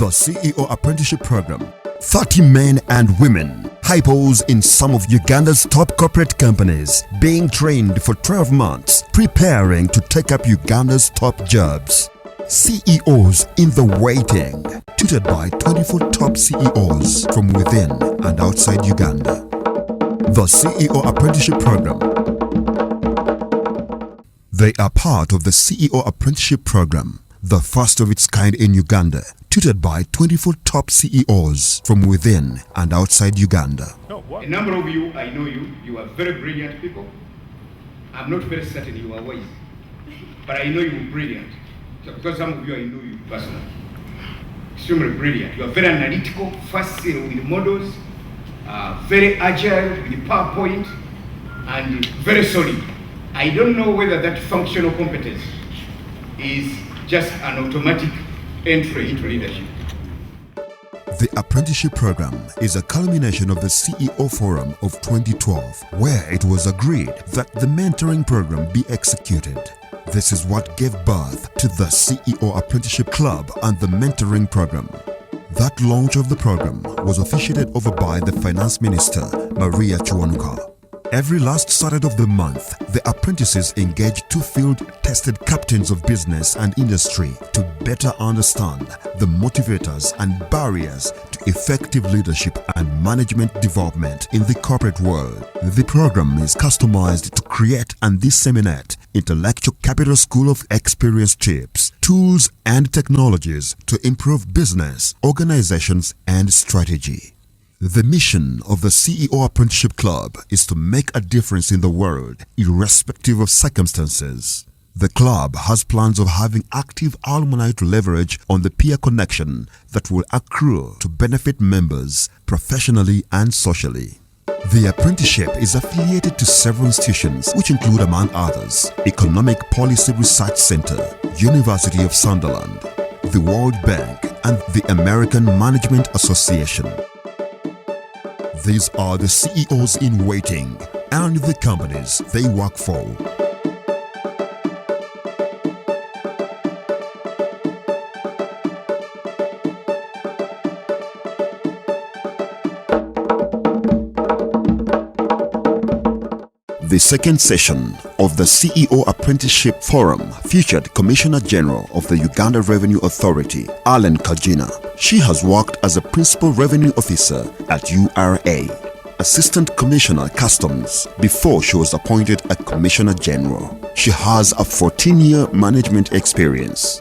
The CEO Apprenticeship Program. 30 men and women, hypos in some of Uganda's top corporate companies, being trained for 12 months, preparing to take up Uganda's top jobs. CEOs in the waiting, tutored by 24 top CEOs from within and outside Uganda. The CEO Apprenticeship Program. They are part of the CEO Apprenticeship Program, the first of its kind in Uganda, tutored by 24 top CEOs from within and outside Uganda. A number of you, I know you, you are very brilliant people. I'm not very certain you are wise, but I know you are brilliant. So because some of you, I know you personally. Extremely brilliant. You are very analytical, fast with models, very agile with PowerPoint, and very solid. I don't know whether that functional competence is just an automatic entry into leadership. The apprenticeship program is a culmination of the CEO Forum of 2012, where it was agreed that the mentoring program be executed. This is what gave birth to the CEO Apprenticeship Club and the mentoring program. That launch of the program was officiated over by the Finance Minister, Maria Chuanuka. Every last Saturday of the month, the apprentices engage two field-tested captains of business and industry to better understand the motivators and barriers to effective leadership and management development in the corporate world. The program is customized to create and disseminate intellectual capital school of experience tips, tools and technologies to improve business, organizations and strategy. The mission of the CEO Apprenticeship Club is to make a difference in the world, irrespective of circumstances. The club has plans of having active alumni to leverage on the peer connection that will accrue to benefit members professionally and socially. The apprenticeship is affiliated to several institutions which include, among others, Economic Policy Research Center, University of Sunderland, the World Bank and the American Management Association. These are the CEOs in waiting and the companies they work for. The second session of the CEO Apprenticeship Forum featured Commissioner General of the Uganda Revenue Authority, Allen Kajina. She has worked as a Principal Revenue Officer at URA, Assistant Commissioner Customs, before she was appointed a Commissioner General. She has a 14-year management experience.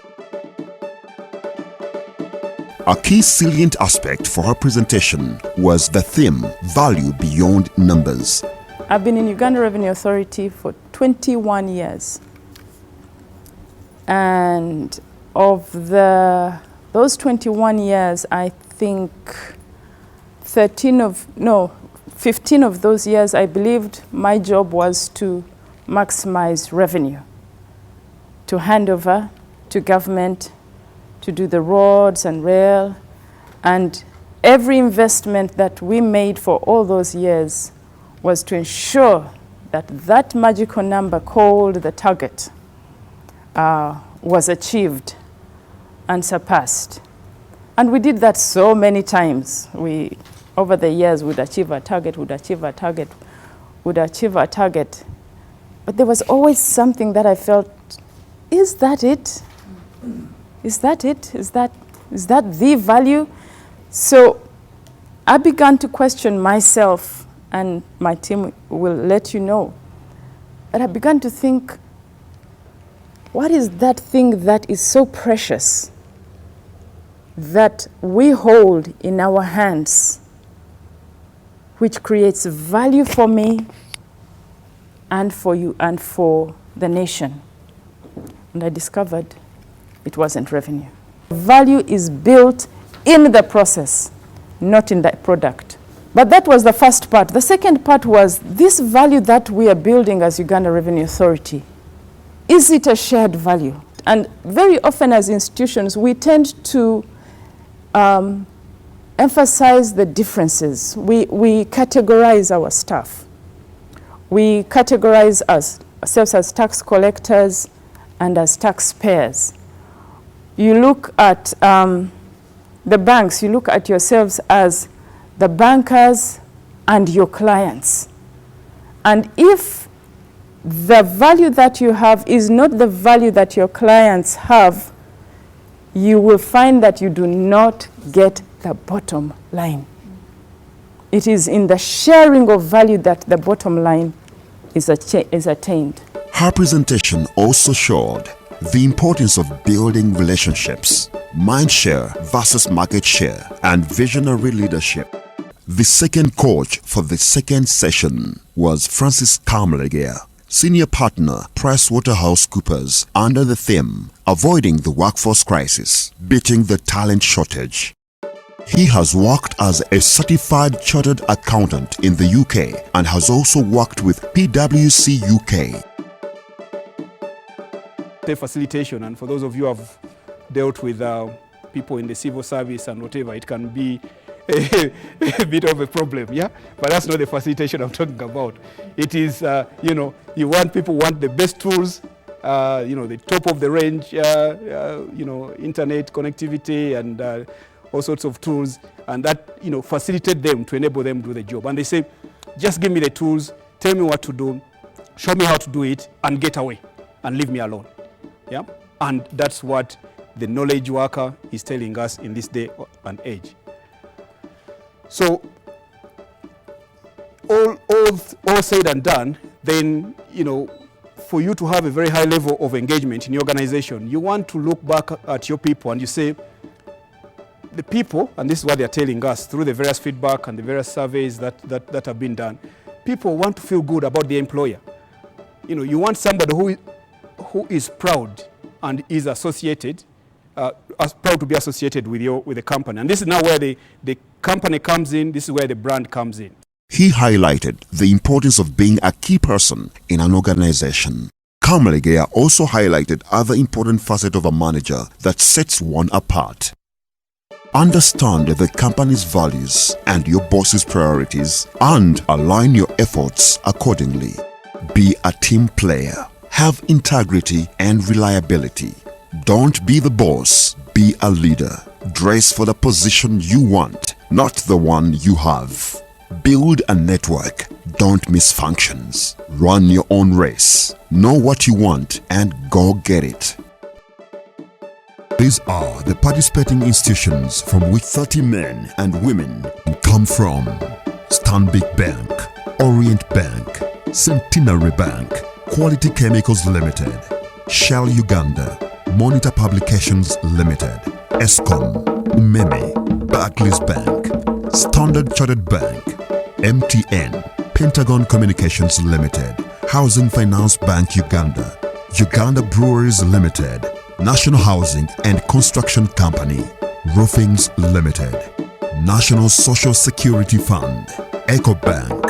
A key salient aspect for her presentation was the theme, Value Beyond Numbers. I've been in Uganda Revenue Authority for 21 years. And of those 21 years, I think 15 of those years, I believed my job was to maximize revenue, to hand over to government, to do the roads and rail. And every investment that we made for all those years was to ensure that that magical number called the target was achieved and surpassed. And we did that so many times. Over the years, would achieve a target, would achieve a target, would achieve a target. But there was always something that I felt, is that it? Is that it? Is that the value? So I began to question myself, and my team will let you know. But I began to think, what is that thing that is so precious that we hold in our hands, which creates value for me and for you and for the nation? And I discovered it wasn't revenue. Value is built in the process, not in the product. But that was the first part. The second part was this value that we are building as Uganda Revenue Authority. Is it a shared value? And very often as institutions, we tend to emphasize the differences. We categorize our staff. We categorize ourselves as tax collectors and as taxpayers. You look at the banks, you look at yourselves as the bankers and your clients. And if the value that you have is not the value that your clients have, you will find that you do not get the bottom line. It is in the sharing of value that the bottom line is attained. Her presentation also showed the importance of building relationships, mind share versus market share, and visionary leadership. The second coach for the second session was Francis Kamlegia, Senior Partner, PricewaterhouseCoopers, under the theme, Avoiding the Workforce Crisis, Beating the Talent Shortage. He has worked as a certified chartered accountant in the UK and has also worked with PwC UK. The facilitation, and for those of you who have dealt with people in the civil service and whatever, it can be a bit of a problem, yeah? But that's not the facilitation I'm talking about. It is, people want the best tools, the top of the range, internet connectivity and all sorts of tools, and that, facilitate them to enable them to do the job. And they say, just give me the tools, tell me what to do, show me how to do it, and get away, and leave me alone. Yeah? And that's what the knowledge worker is telling us in this day and age. So, all said and done, then, for you to have a very high level of engagement in your organization, you want to look back at your people and you say, the people, and this is what they're telling us through the various feedback and the various surveys that have been done, people want to feel good about the employer. You want somebody who is proud and is associated, proud to be associated with the company. And this is now where the company comes in, this is where the brand comes in. He highlighted the importance of being a key person in an organization. Kamlegia also highlighted other important facets of a manager that sets one apart. Understand the company's values and your boss's priorities and align your efforts accordingly. Be a team player. Have integrity and reliability. Don't be the boss, be a leader. Dress for the position you want, not the one you have. Build a network. Don't miss functions. Run your own race. Know what you want and go get it. These are the participating institutions from which 30 men and women come from: Stanbic Bank, Orient Bank, Centenary Bank, Quality Chemicals Limited, Shell Uganda, Monitor Publications Limited, Escom, Meme, Barclays Bank, Standard Chartered Bank, MTN, Pentagon Communications Limited, Housing Finance Bank Uganda, Uganda Breweries Limited, National Housing and Construction Company, Roofings Limited, National Social Security Fund, Eco Bank,